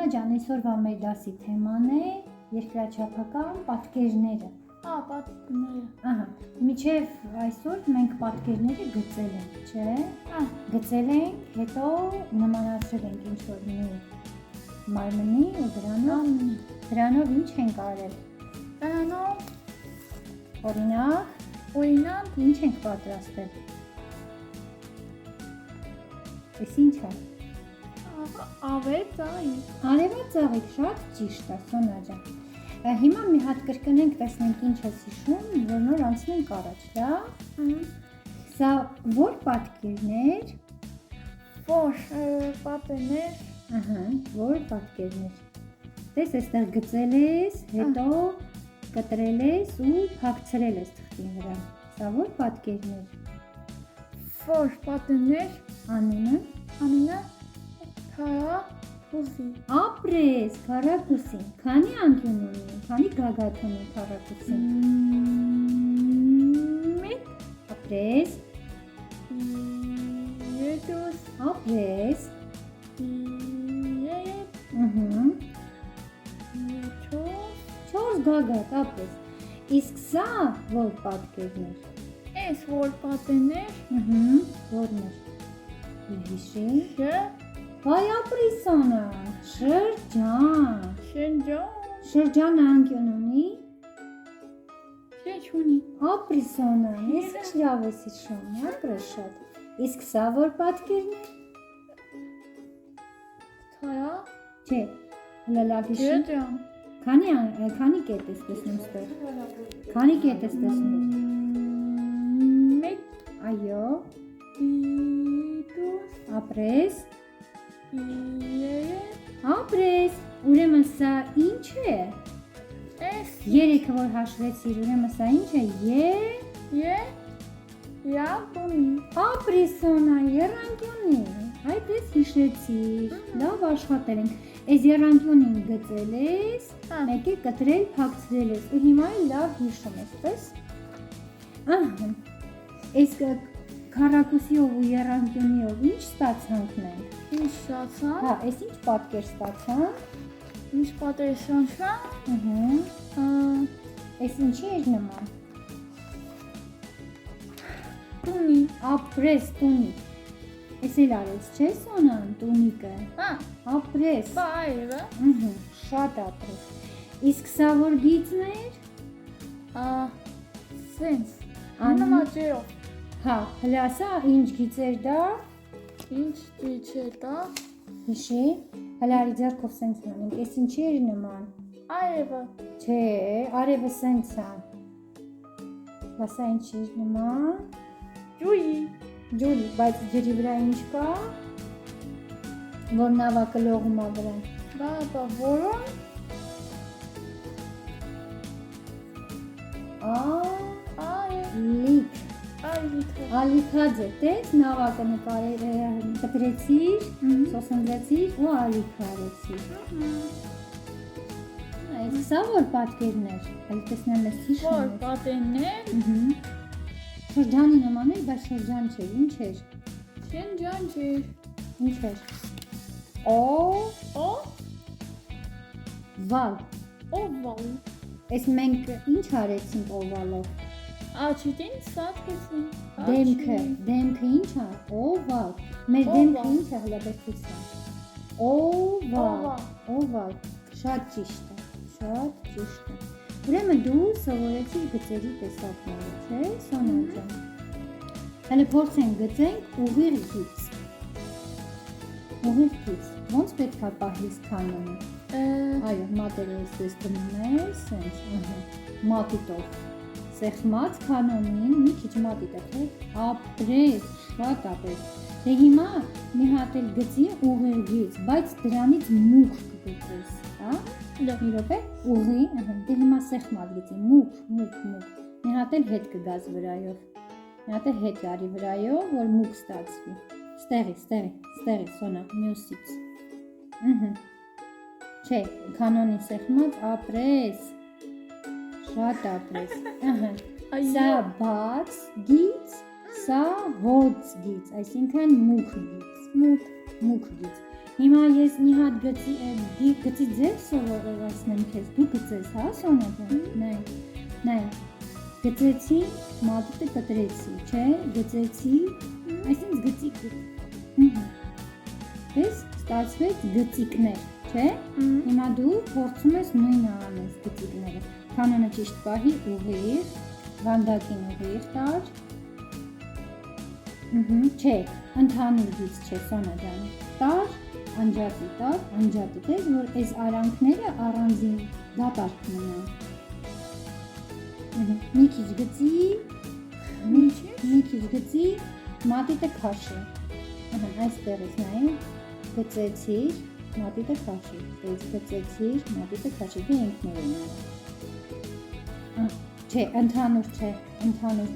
Սոնա ջան, այսօրվա մեր դասի թեման է երկրաչափական պատկերները։ Պատկերները։ Ահա, միջև այսօր մենք պատկերները գծել ենք, չէ՞։ Գծել ենք, հետո նմանացրել ենք ինչ-որ մի մարմնի ու դրանով ինչ ենք արել։ Օրինակ, ինչ ենք պատրաստել։ Էս ինչ է։ Արևածաղիկ, շատ ճիշտ է, Սոնա ջան։ Հիմա մի հատ կրկնենք, տեսնենք ինչ ես հիշում, որ նոր անցնենք առաջ, լավ։ Սա որ պատկերներ։ Որ պատկերներ։ Տես, այստեղ գծել ես, հետո կտրել ես ու փակցրել ես թղթի վրա։ Սա որ պատկերներ։ Անունը։ Ապրես, քառակուսին, քանի անկյուն ունի, քանի գագաթ ունի քառակուսին։ Ապրես։ Ապրես։ 4 գագաթ, ապրես։ Իսկ սա որ պատկերներ։ Որն է։ Հիշի։ Վայ ապրի Սոնա, շրջան անկյուն ունի։ Ապրի Սոնա, ես ինչ լավ ես հիշում, ապրես շատ։ Իսկ սա որ պատկերն է։ Չէ, հլը լավ հիշի։ Քանի կետ ես տեսնում ստեղ։ Քանի կետ ես տեսնում։ Այո։ Ապրես։ Ապրես, ուրեմն սա ինչ է։ Երեքը որ հաշվեցիր, ուրեմն սա ինչ է։ Ապրի Սոնա, եռանկյունի։ Այդ ես հիշեցիր, լավ աշխատել ենք։ Այս եռանկյունին գծել ես, մեկ է կտրել, փակցրել ես ու հիմա լավ հիշում ես, տես։ Ահա, այս քառակուսիով ու եռանկյունիով ինչ ստացանք մենք։ Հա, այս ինչ պատկեր ստացանք։ Այս ինչի էր նման։ Ապրես, տունիկ։ Այս էլ արեց, չէ Սոնան, տունիկը։ Ապրես։ Շատ ապրես։ Իսկ սա որ գիծն էր։ Հա, հլա սա ինչ գիծեր դա։ Հիշի, հլա արի ձեռքով սենց անենք, ես ինչի էր նման։ Չէ, արևը սենց է։ Սա ինչի էր նման։ Ջուլի, բայց ջրի վրա ինչ կա։ Որ նավակը լողում է վրան։ Ալիքաձե, տես, նավակը կտրեցիր, սոսնձեցիր ու ալիք արեցիր։ Այս սա որ պատկերներ, այլ տեսնեմ ես հիշում ես։ Շրջանի նման էր, բայց շրջան չէր, ինչ էր։ Ինչ էր։ Վալ։ Այս մենք ինչ արեցինք օվալով։ Դեմքը ինչ է, օվալ, մեր դեմքը ինչ է հլաբերթության, օվալ, շատ ճիշտ է, ուրեմն դու սովորեցիր գծերի տեսակները, չէ, Սոնա ջան, հələ փորձենք գծենք ուղիղ գիծ, ոնց պետք է պահես կանոնը, այո, մատերը ես դնում ես, մատիտով, սեղմած կանոնին, մի քիչ մատիտը, թե ապրես, շատ ապրես, դե հիմա մի հատ էլ գծի ուղիղ գիծ, բայց դրանից մուգ կգծես, մի րոպե, ուղի, դե հիմա սեղմած գծի, մուգ, մի հատ էլ հետ կգազ վրայով, մի հատ էլ հետ արի վրայով, որ մուգ ստացվի, ստեղի, Սոնա, մյուսից, չէ, կանոնին սեղմած, ապրես, շատ ապրես, սա բաց գիծ, սա հոծ գիծ, այսինքն մուգ գիծ, Հիմա ես մի հատ գծի ձև սովորեցնեմ քեզ, դու գծես, հա, Սոնա ջան, նայ, գծեցի, մատիտը կտրեցի, չէ, գծեցի, այսինքն գծիկ, ես ստացվեց գծիկներ, չէ, հիմա դու փորձում ես նույնը անես գծիկները, կանոնը ճիշտ պահի ուղիղ, վանդակին ուղիղ տար, չէ, ընդհանուր գիծ չէ, Սոնա ջան, տար, անջատի, տես, որ այս արանքները առանձին դատարկ մնան, մի քիչ գծի, մատիտը քաշի, այստեղից նայ, գծեցիր, մատիտը քաշի, տես գծեցիր, մատիտը քաշի, դե ինքնուրույն չէ, ընդհանուր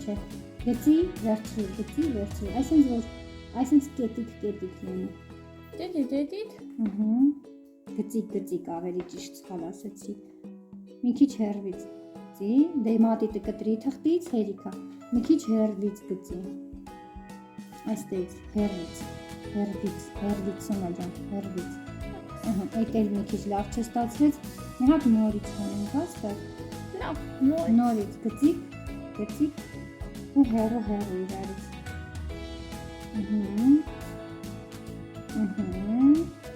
չէ, գծի, վերցրու, այսինքն կետիկ լինի, Դեդիդ։ Գծիկ ավելի ճիշտ սխալ ասեցի, մի քիչ հեռվից գծի, դե մատիտը կտրի թղթից հերիքա, մի քիչ հեռվից գծի, այստեղից հեռվից, Սոնա ջան, հեռվից, այդ էլ մի քիչ լավ չստացվեց, մի հատ նորից հանենք, հաստատ, նորից գծիկ ու հեռու իրարից,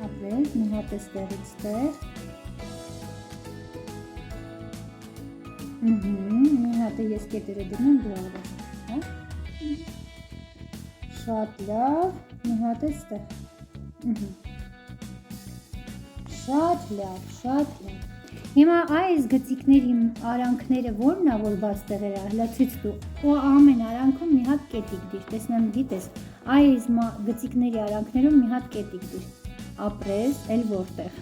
ապրես, մի հատ էստեղից տեղ, մի հատը ես կետերը դնեմ դու արես, հա, շատ լավ, մի հատ էստեղ, շատ լավ, հիմա այս գծիկների արանքները որն է որ բաց տեղեր հլա ցույց տու, ու ամեն արանքում մի հատ կետիկ դիր, տեսնեմ գիտես, այս գծիկների արանքներում մի հատ կետիկ դիր, ապրես, էլ որտեղ,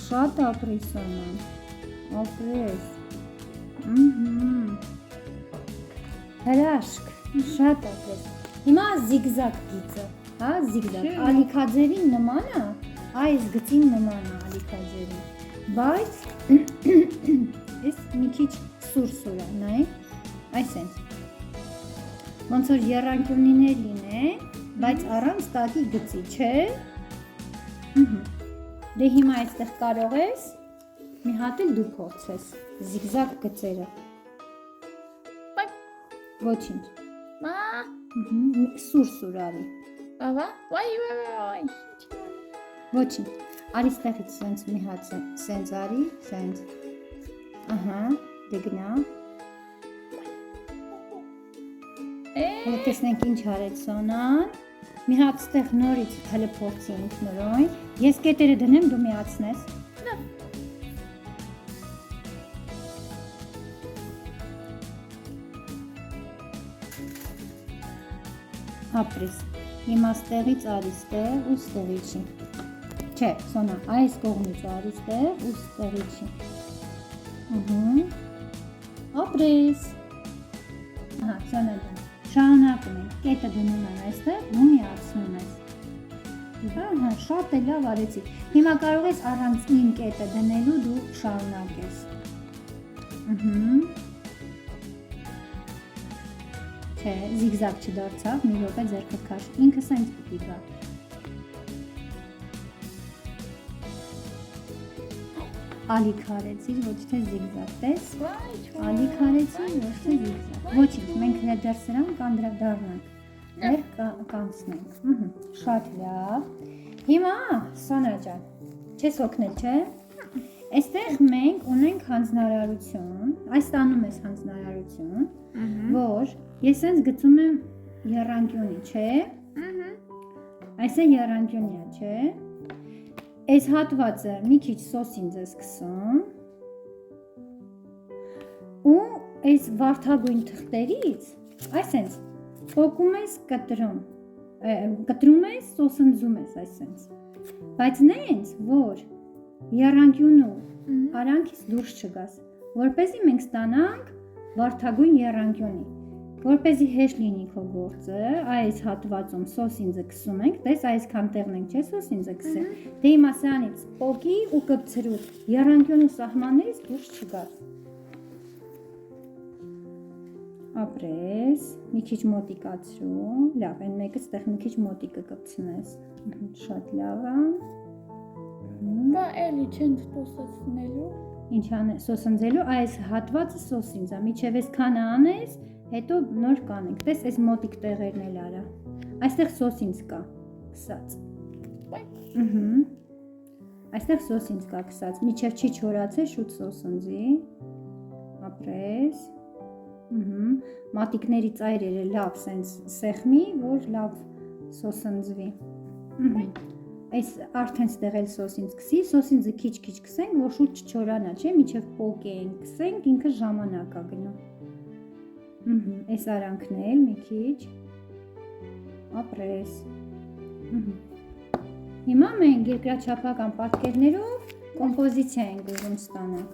շատ ապրես Սոնան, ապրես, հրաշք, շատ ապրես, հիմա զիգզակ գիծը, հա, զիգզակ, ալիքաձերին նման է, այս գծին նման է ալիքաձերին, բայց ես մի քիչ սուր է, նայ, այսենց, ոնց որ եռանկյունիներ լինեն, բայց առանց տակի գծի, չէ, դե հիմա այստեղ կարող ես, մի հատ էլ դու փորձես, զիգզակ գծերը, ոչինչ, սուր արի, ոչինչ, արի ստեղից սենց մի հատ սենց արի, սենց, դե գնա, տեսնենք ինչ արեց Սոնան, մի հատ ստեղ նորից հələ փորձի ինքնուրույն, ես կետերը դնեմ դու միացնես, ապրես, հիմա ստեղից արի ստեղ ու ստեղից չի, չէ Սոնա, այս կողմից արի ստեղ ու ստեղից չի, ապրես, Սոնա դեմ, շարունակում ենք, կետը դնում եմ այստեղ ու միացնում ես, շատ է լավ արեցի, հիմա կարող ես առանցին կետը դնելու դու շարունակես, չէ, զիգզակ չդարձավ, մի րոպե ձեռքդ քաշ, ինքը սենց պիտի գա, ալիք արեցիր, ոչ թե զիգզակ, տես, ալիք արեցիր, ոչ թե զիգզակ, ոչինչ, մենք դեռ սրան կանդրադառնանք, դեռ կանցնենք, շատ լավ, հիմա Սոնա ջան, չես օգնել, չէ, այստեղ մենք ունենք հանձնարարություն, այս տանում ես հանձնարարություն, որ ես հենց գծում եմ եռանկյունի, չէ, այս է եռանկյունիա, չէ, այս հատվածը մի քիչ սոսին ձեզ սկսում ու այս վարդագույն թղթերից այսենց փոկում ես կտրում ես, սոսնձում ես այսենց, բայց նենց, որ եռանկյունու արանքից դուրս չգաս, որպեսզի մենք ստանանք վարդագույն եռանկյունի, որպեսզի հեշտ լինի քո գործը, այս հատվածում սոսինձը կսում ենք, տես այսքան տեղն ենք, չէ սոսինձը կսել, դե հիմա սրանից պոկի ու կպցրու, եռանկյունու սահմաններից դուրս չգաս, ապրես, մի քիչ մոտիկացրու, լավ, այն մեկը ստեղ մի քիչ մոտիկը կպցնես, շատ լավ է, դա էլի չեն սոսացնելու, ինչ անես, սոսնձելու, այս հատվածը սոսինձ է, միջև ես քանը անես, հետո նոր կանենք, տես այս մոտիկ տեղերն էլ արա, այստեղ սոսինձ կա, կսած, այստեղ սոսինձ կա կսած, միջև չի չորացե, շուտ սոսնձի, ապրես, մատիկների ծայրերը լավ սենց սեղմի, որ լավ սոսնձվի, այս արդեն ստեղել սոսինձ կսի, սոսինձը քիչ-քիչ կսենք, որ շուտ չչորանա, չէ, միջև պոկեին կսենք, ինքը ժամանակ ա գնում, այս արանքն էլ մի քիչ, ապրես, հիմա մենք երկրաչափական պատկերներով կոմպոզիցիա ենք ուզում ստանանք,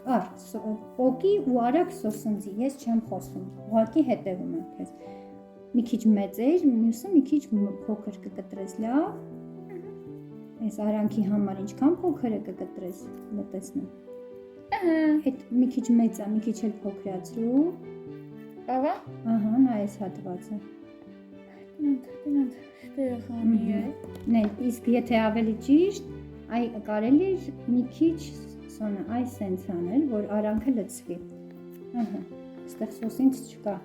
պոկի ու արագ սոսնձի, ես չեմ խոսում, ուղղակի հետևում եմ քեզ, մի քիչ մեծեր, մյուսը մի քիչ փոքր կկտրես, լավ, այս արանքի համար ինչքան փոքր է կկտրես, մտեսնեմ, այդ մի քիչ մեծ է, մի քիչ էլ փոքրացրու, ահա, նա այս հատվածը, շտեղանի է, իսկ եթե ավելի ճիշտ, այ կարելի է մի քիչ սոնա, այ սենց անել, որ արանքը լցվի, ստեղ սոսինց չկա,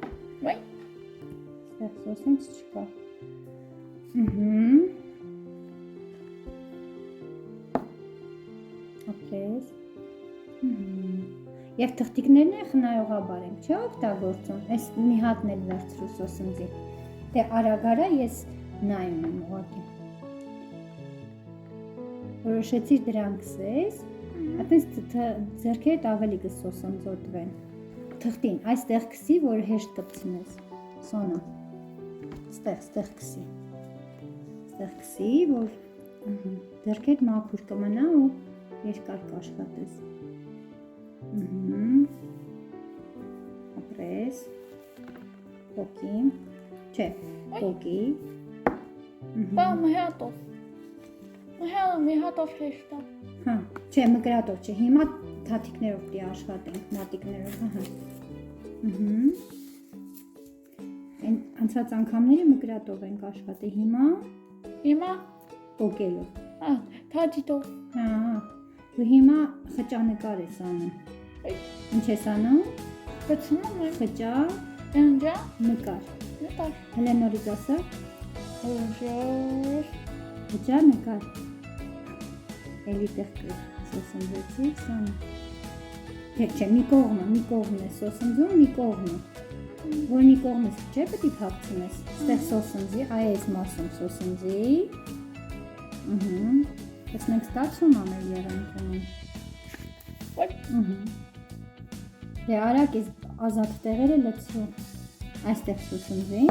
ստեղ սոսինց չկա, ապրես, և թղթիկներն է խնայողաբար ենք, չէ օգտագործում, այս մի հատն էլ վերցրու սոսնձի, դե արագարա ես նայում եմ ուղղակի, որոշեցիր դրան կսես, այդպես ձեռքերդ ավելի կսոսնձոտվեն, թղթին, այստեղ կսի, որ հեշտ կպցնես, սոնա, ստեղ կսի, որ ձեռքերդ մաքուր կմնա ու երկար կաշխատես, ապրես, պոկի, չէ, պոկի, բա մհատով, մի հատով հեշտ է, չէ, մկրատով չէ, հիմա թաթիկներով պիտի աշխատենք, մատիկներով, անցած անգամները մկրատով ենք աշխատի, հիմա պոկելով, թաթիտով, ու հիմա խճանկար ես անում, ինչ ես անում, գցնում եմ, խճա, ընջա, նկար, հլե նորից ասա, խճա, նկար, էլի տեղ սոսնձեցի, սոնա, չէ, մի կողմն է սոսնձում, մի կողմը, որ մի կողմից չէ պետք է փակցնես, ստեղ սոսնձի, այս մասում սոսնձի, տեսնենք ստացվում ամել եղանքյանում, դե արագ ես ազատ տեղերը լցրու, այստեղ սոսնձի,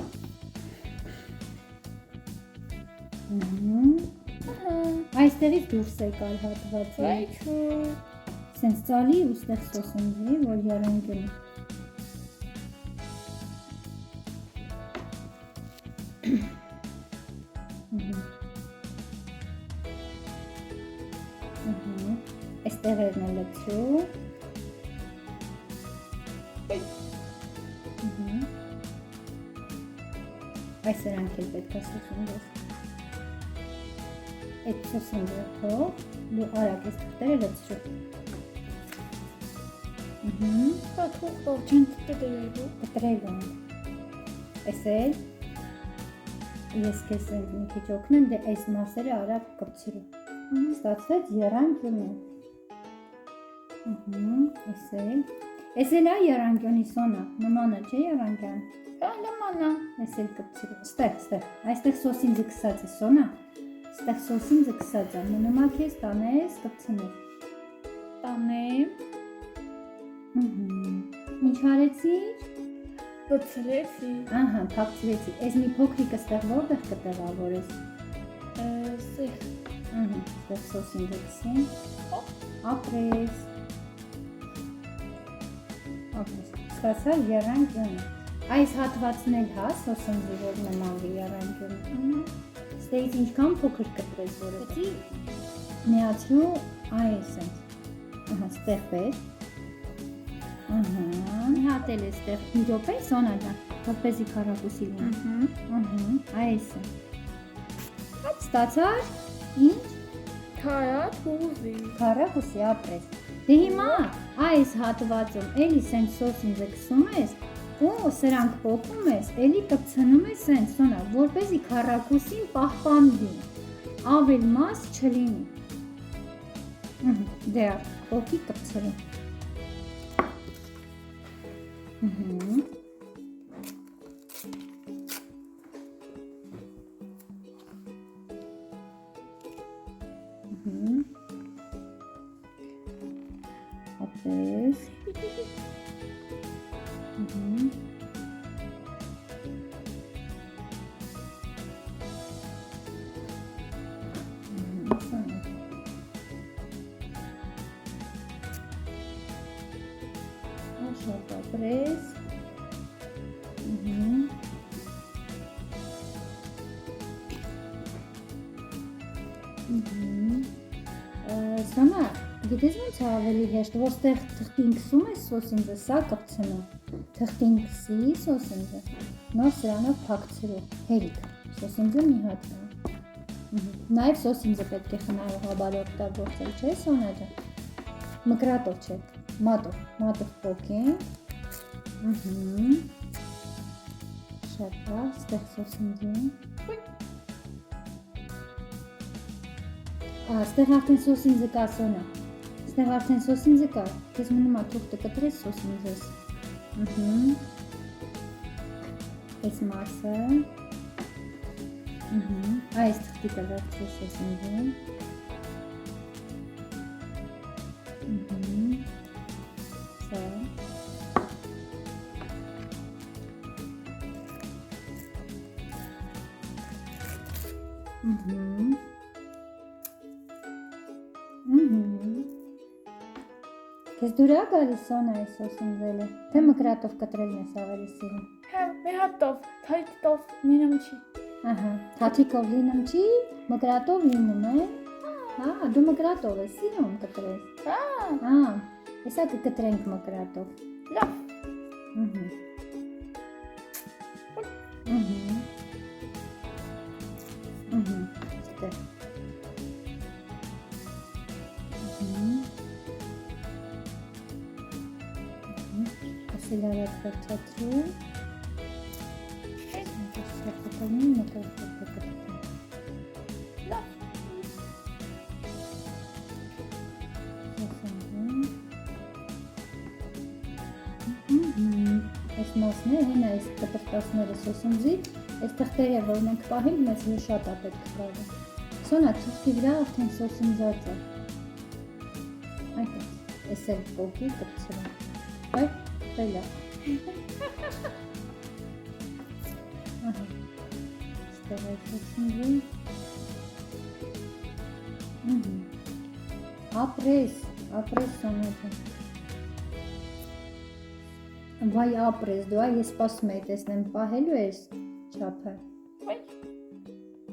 այստեղից դուրս եկալ հատվածը, սենց ծալի ու ստեղ սոսնձի, որ եղանքյանը, այս տեղերն է լցրու, այս սրանք էլ պետք է սոսնձես, այդ սոսնձը թող, դու արագ ես թղթերը լցրու, դա թուղթով չեն կտրելու, կտրելու, այս էլ, ես քեզ մի քիչ օգնեմ, դե այս մասերը արագ կպցրու, ստացվեց եռանկյունը, այս էլ է եռանկյունի սոնա, նման է չէ եռանկյան, նման է, այս էլ կպցրու, ստեղ, այստեղ սոսինձը կսած է սոնա, ստեղ սոսինձը կսած է, մնումա քեզ տանես, կպցնես, տանեմ, ինչ արեցիր, բցրեցի, փակցրեցի, այս մի փոքրիկը ստեղ որտեղ կտեղավորես, ստեղ սոսինձը կսին, ապրես, ստացա եռանկյունը, այս հատվածն էլ հա սոսնձի, որ նմանվի եռանկյունը, ստեղից ինչքան փոքր կտրես, որովհետև միացրու այս ենք, ստեղ պետք, մի հատ էլ է ստեղ, մի րոպե, սոնա դա, որպեսզի քառակուսի լինի։ Ահա։ Այս է։ Ստացար ինչ Քարատ հուզի։ քառակուսի ապրես։ Դե հիմա այս հատվածում էլի սենց սոսինձը կսում ես ու սրանք փոխում ես, էլի կպցնում ես սենց սոնա, որպեսզի քառակուսին պահպանվի, ավել մաս չլինի։ Դե փոխի կպցրու։ Ապրես։ Շատ ապրես։ Սոնա, գիտես ոնց է ավելի հեշտ, որտեղ թղթին կսում ես սոսինձը, սա կպցնում։ Թղթին կսի սոսինձը, նոր սրանով փակցրու, հերիք, սոսինձը մի հատ նա։ Նաև սոսինձը պետք է խնայողաբար օգտագործել, չէ՞ Սոնա ջան։ Մկրատով չէ, մատով փոքենք։ Շատ լավ, ստեղ սոսինձը։ Ստեղ արդեն սոսինձը կա Սոնա։ Ստեղ արդեն սոսինձը կա։ Քեզ մնում է թուղթը կտրես սոսինձս։ Այս մասը։ Այս թղթի կվերցրու սոսինձը։ Սա։ Քեզ դուր է գալիս Սոնա այս սոսինձելը, թե մկրատով կտրելն ես ավելի սիրում։ Հա, մի հատով, թայտով լինում չի։ Ահա, թաթիկով լինում չի, մկրատով լինում է։ Հա, դու մկրատով ես սիրում կտրես։ Հա, հեսա կկտրենք մկրատով։ Լավ։ Ստեղ։ Ասել արած վերջացրու։ Սրտականի մկրատով կկտրենք։ Լավ։ Այս մասն է, հեն այս կտրտասները սոսինձի, այս թղթերը, որ մենք պահենք, մեզ շատ է պետք կրավը։ Սոնա, թղթի վրա արդեն սոսինձած է։ Այդպես, այս էլ պոկի կպցրում։ Այ, կպել է։ Ահա, ստեղ այս սոսինձի։ Ապրես Սոնա ջան։ Վայ ապրես, դու այ ես սպասում եի տեսնեմ պահելու ես չափը։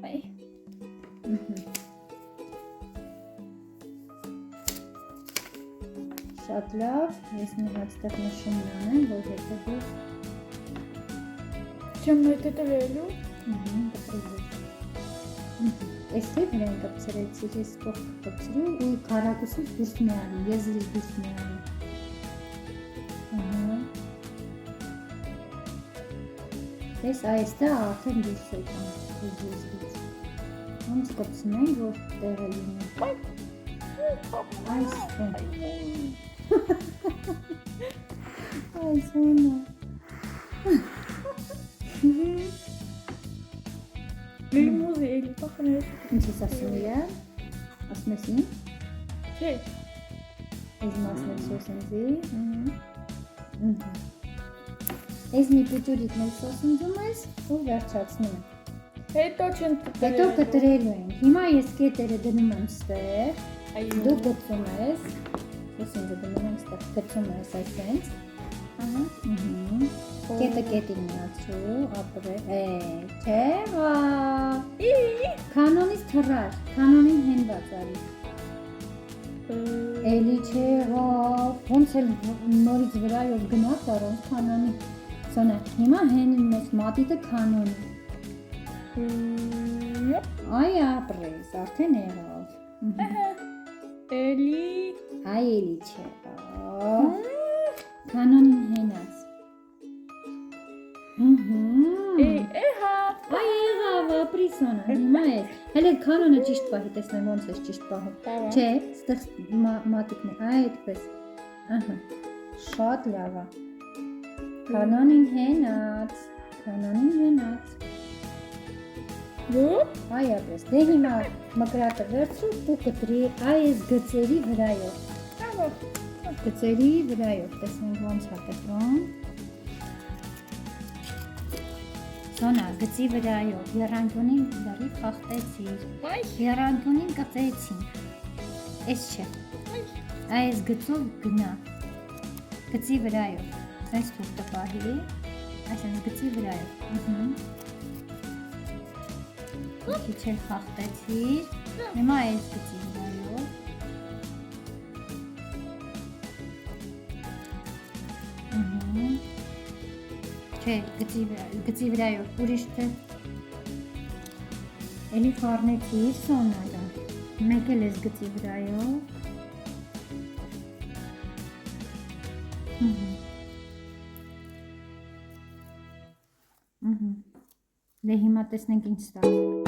Այ։ Շատ լավ, ես մի հատ ստեղ նշումն անեմ, որ հետո դու Չեմ հետևելու։ Էստեղ վրան կպցրեցի, ես կողք կպցրու ու քառակուսից դուրս մի արի, եզրից դուրս մի արի։ Ես այստեղ արդեն դուրս եկամ եզրից։ Ոնց կպցնենք, որ տեղը լինի։ Այստեղ։ Այ Սոնա։ Լիմուզի էլի պախներ։ Ինչ ես ասում իրա։ Ասում ես ինչ։ Չէ։ Այս մասն է սոսինձի։ Այս մի պուտուրիկն էլ սոսինձում ես ու վերջացնում ես։ Հետո չեն կտրելու։ Հետո կտրելու ենք։ Հիմա ես կետերը դնում եմ ստեղ։ Դու գցում ես։ Սոսինձը դնում եմ ստեղ, գցում ես այսպես։ Ահա։ Կետը կետին միացրու, ապրե։ Չէ, վա։ Կանոնից թռար, կանոնին հենված արի։ Էլի չէ, ոնց էլ նորից վրայով գնաց առոնց կանոնի Սոնա, հիմա հենին մեծ մատիտը կանոնի։ Այ ապրես, արդեն եղավ։ Էլի։ Այ էլի չէ։ Կանոնին հենած։ Էհա։ Այ եղավ, ապրի Սոնա, հիմա էս։ Հələ կանոնը ճիշտ պահի, տեսնեմ ոնց է ճիշտ պահում։ Չէ, ստեղ մատիկն է, այդպես։ Ահա։ Շատ լավ է։ Կանոնին հենած։ Այ ապրես, դե հիմա մկրատը վերցրու ու կտրի այս գծերի վրայով։ Գծերի վրայով, տեսնենք ոնց է կտրում։ Սոնա, գծի վրայով, եռանկյունին լրիվ խախտեցիր, եռանկյունին կծեցինք, էս չէ, այս գծով գնա, գծի վրայով, այս թուղթը պահի, այսինքն գծի վրայով, քիչ էլ խախտեցիր, հիմա այս գծի վրայով, Չէ, գծի վրայով, ուրիշ թե էլի խառնեցիր Սոնալը, մեկ էլ ես գծի վրայով Դե հիմա տեսնենք ինչ ստացվի